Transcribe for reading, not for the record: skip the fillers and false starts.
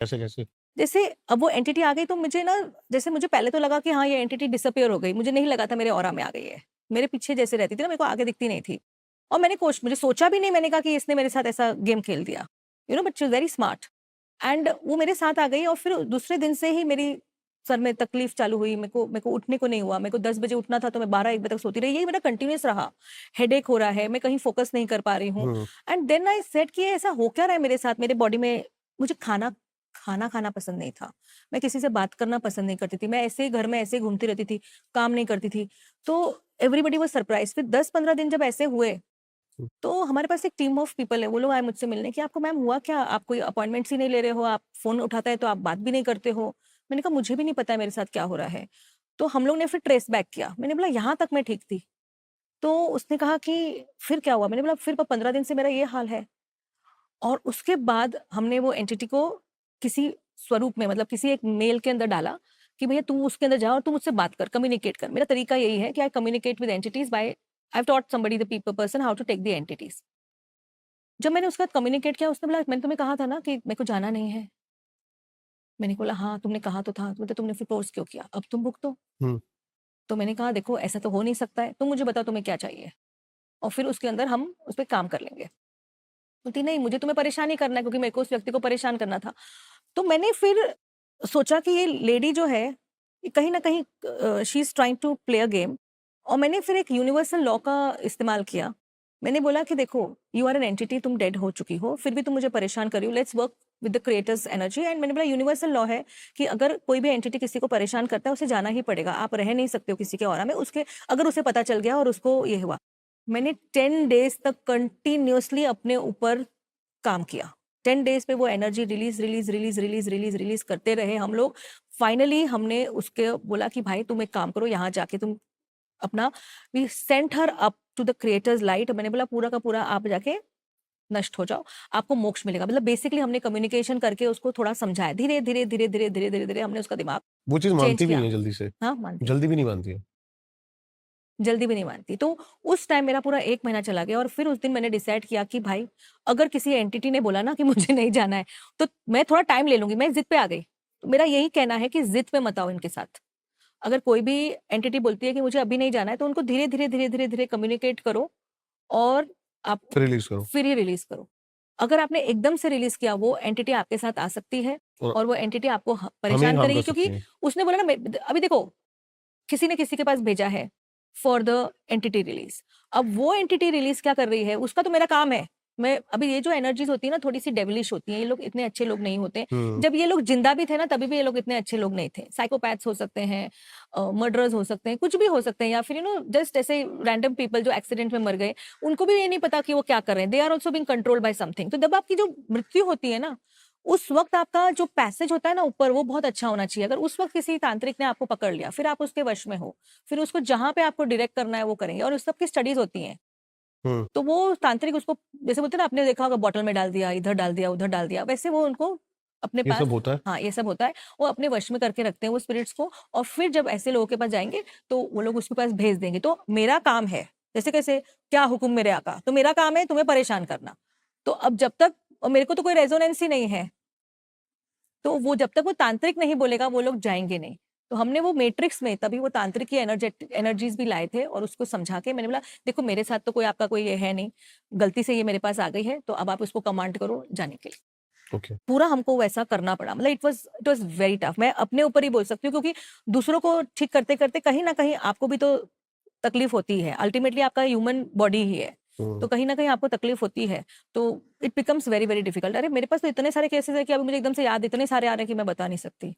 कैसे कैसे? जैसे अब वो एंटिटी आ गई तो मुझे ना, जैसे मुझे पहले तो लगा कि हाँ, ये एंटिटी डिसअपीयर हो गई, मुझे नहीं लगा था मेरे ऑरा में आ गई है। मेरे पीछे जैसे रहती थी ना, मेरे को आगे दिखती नहीं थी। और मुझे सोचा भी नहीं, मैंने कहा कि इसने मेरे साथ ऐसा गेम खेल दिया। But she is very smart and वो मेरे साथ आ गई और फिर दूसरे दिन से ही मेरी सर में तकलीफ चालू हुई। मेरे को उठने को नहीं हुआ। मेरे को 10 बजे उठना था तो मैं 12-1 बजे तक सोती रही। यही मेरा कंटिन्यूअस रहा। हेडेक हो रहा है, मैं कहीं फोकस नहीं कर पा रही हूँ। हुँ, एंड देन आई सेड कि ये ऐसा हो क्या रहा है मेरे साथ, मेरे बॉडी में। मुझे खाना खाना खाना पसंद नहीं था। मैं किसी से बात करना पसंद नहीं करती थी। मैं ऐसे ही घर में ऐसे ही घूमती रहती थी, काम नहीं करती थी। तो एवरीबॉडी वाज़ सरप्राइज़्ड। फिर 10-15 दिन जब ऐसे हुए, हुँ। तो हमारे पास एक टीम ऑफ पीपल है, वो लोग आए मुझसे मिलने कि आपको मैम हुआ क्या? आप कोई अपॉइंटमेंट्स ही नहीं ले रहे हो, आप फ़ोन उठाता है तो आप बात भी नहीं करते हो। मैंने कहा मुझे भी नहीं पता है मेरे साथ क्या हो रहा है। तो हम लोग ने फिर ट्रेस बैक किया। मैंने बोला यहाँ तक मैं ठीक थी। तो उसने कहा कि फिर क्या हुआ? मैंने बोला फिर 15 दिन से मेरा ये हाल है। और उसके बाद हमने वो एंटिटी को किसी स्वरूप में, मतलब किसी एक मेल के अंदर डाला कि भैया तू उसके अंदर जा और तू मुझसे बात कर, कम्युनिकेट कर। मेरा तरीका यही है कि I communicate with entities by, I have taught somebody the people person how to take the entities. जब मैंने उसके साथ कम्युनिकेट किया, उसने बोला मैंने तुम्हें कहा था ना कि मेरे को जाना नहीं है। मैंने बोला हाँ, तुमने कहा तो था। तो तुमने फिर फ़ोर्स क्यों किया? अब तुम भुगतो। हुँ। तो मैंने कहा देखो ऐसा तो हो नहीं सकता है। तुम मुझे बताओ तुम्हें क्या चाहिए? और फिर उसके अंदर हम उस पे काम कर लेंगे। बोलती नहीं, मुझे तुम्हें परेशान नहीं करना है क्योंकि मेरे को उस व्यक्ति को परेशान करना था। तो मैंने फिर सोचा कि ये लेडी जो है, ये कहीं न कहीं she is trying to play a game. और मैंने फिर एक यूनिवर्सल लॉ का इस्तेमाल किया। मैंने बोला कि देखो, यू आर एन एंटिटी, तुम डेड हो चुकी हो, फिर भी तुम मुझे परेशान कर रही हो, let's work with the creators energy. And मैंने बोला यूनिवर्सल लॉ है कि अगर कोई भी एंटिटी किसी को परेशान करता है, उसे जाना ही पड़ेगा। आप रह नहीं सकते हो किसी के ऑरा में, उसके अगर उसे पता चल गया और उसको ये हुआ। मैंने 10 डेज़ तक कंटिन्यूअसली अपने ऊपर काम किया। 10 डेज़ पे वो एनर्जी रिलीज़ करते रहे हम लोग। फाइनली हमने उसके बोला कि भाई तुम एक काम करो, यहाँ जाके तुम अपना, we sent her up to the creators light. मैंने बोला पूरा का पूरा आप जाके नष्ट हो जाओ, आपको मोक्ष मिलेगा। मतलब बेसिकली हमने कम्युनिकेशन करके उसको थोड़ा समझाया। धीरे-धीरे हमने उसका दिमाग वो चीज़ चेंज मानती भी किया। नहीं है जल्दी से, हाँ, मानती है। जल्दी भी नहीं मानती है। जल्दी भी नहीं मानती। तो उस टाइम मेरा पूरा 1 महीना चला गया और फिर उस दिन मैंने डिसाइड किया कि भाई, अगर किसी एंटिटी ने बोला ना कि मुझे नहीं जाना है, तो मैं थोड़ा टाइम ले लूँगी, मैं ज़िद पे आ गई। तो मेरा यही कहना है कि ज़िद पे मत आओ इनके साथ। अगर कोई भी एंटिटी बोलती है कि मुझे अभी नहीं जाना है, तो उनको धीरे-धीरे कम्युनिकेट करो और आप रिलीज़ करो फिर ही रिलीज़ करो। अगर आपने एकदम से रिलीज़ किया, वो एंटिटी आपके साथ आ सकती है और और वो एंटिटी आपको हमें ही परेशान हार्म कर करेगी, सकती क्योंकि हैं। उसने बोला ना, अभी देखो, किसी ने किसी के पास भेजा है फॉर द एंटिटी रिलीज। अब वो एंटिटी रिलीज क्या कर रही है, उसका तो मेरा काम है। मैं अभी, ये जो एनर्जीज होती है ना, थोड़ी सी डेविलिश होती हैं, ये लोग इतने अच्छे लोग नहीं होते। हुँ, जब ये लोग जिंदा भी थे ना, तभी भी ये लोग इतने अच्छे लोग नहीं थे। साइकोपैथ्स हो सकते हैं, मर्डरर्स हो सकते हैं, कुछ भी हो सकते हैं, या फिर जस्ट ऐसे रैंडम पीपल जो एक्सीडेंट में मर गए, उनको भी ये नहीं पता कि वो क्या कर रहे हैं। They are also being controlled by something. तो जब आपकी जो मृत्यु होती है ना, उस वक़्त आपका जो पैसेज होता है ना ऊपर, वो बहुत अच्छा होना चाहिए। अगर उस वक़्त किसी तांत्रिक ने आपको पकड़ लिया, फिर आप उसके वश में हो, फिर उसको जहाँ पे आपको डायरेक्ट करना है वो करेंगे, और उस सब की स्टडीज़ होती हैं। हुँ। तो वो तांत्रिक उसको, जैसे बोलते हैं ना, आपने देखा होगा बॉटल में डाल दिया, इधर डाल दिया, उधर डाल दिया, वैसे वो उनको अपने ये सब पास, होता है? हाँ, ये सब होता है। वो अपने वश में करके रखते हैं वो स्पिरिट्स को, और फिर जब ऐसे लोगों के पास जाएँगे, तो वो लोग उसके पास भेज देंगे। तो मेरा काम है, जैसे कैसे, क्या हुक्म मेरे आका, तो मेरा काम है तुम्हें परेशान करना। तो अब जब तक, और मेरे को तो कोई रेजोनेंस ही नहीं है, तो वो जब तक वो तांत्रिक नहीं बोलेगा, वो लोग जाएँगे नहीं। तो हमने वो मैट्रिक्स में तभी वो तांत्रिक की एनर्जीज़ भी लाए थे, और उसको समझा के मैंने बोला, देखो मेरे साथ तो कोई आपका कोई ये है नहीं, गलती से ये मेरे पास आ गई है, तो अब आप उसको कमांड करो जाने के लिए। ओके। पूरा हमको वैसा करना पड़ा। मतलब इट वाज़ वेरी टफ। मैं अपने ऊपर ही बोल सकती हूँ, क्योंकि दूसरों को ठीक करते-करते कहीं न कहीं आपको भी तो तकलीफ होती है। अल्टीमेटली आपका ह्यूमन बॉडी ही है। तो हुँ। कहीं न कहीं आपको तकलीफ होती है। तो it becomes very, very difficult. अरे! मेरे पास तो इतने सारे केसेज़ हैं कि अभी मुझे एकदम से याद इतने सारे आ रहे हैं कि मैं बता नहीं सकती।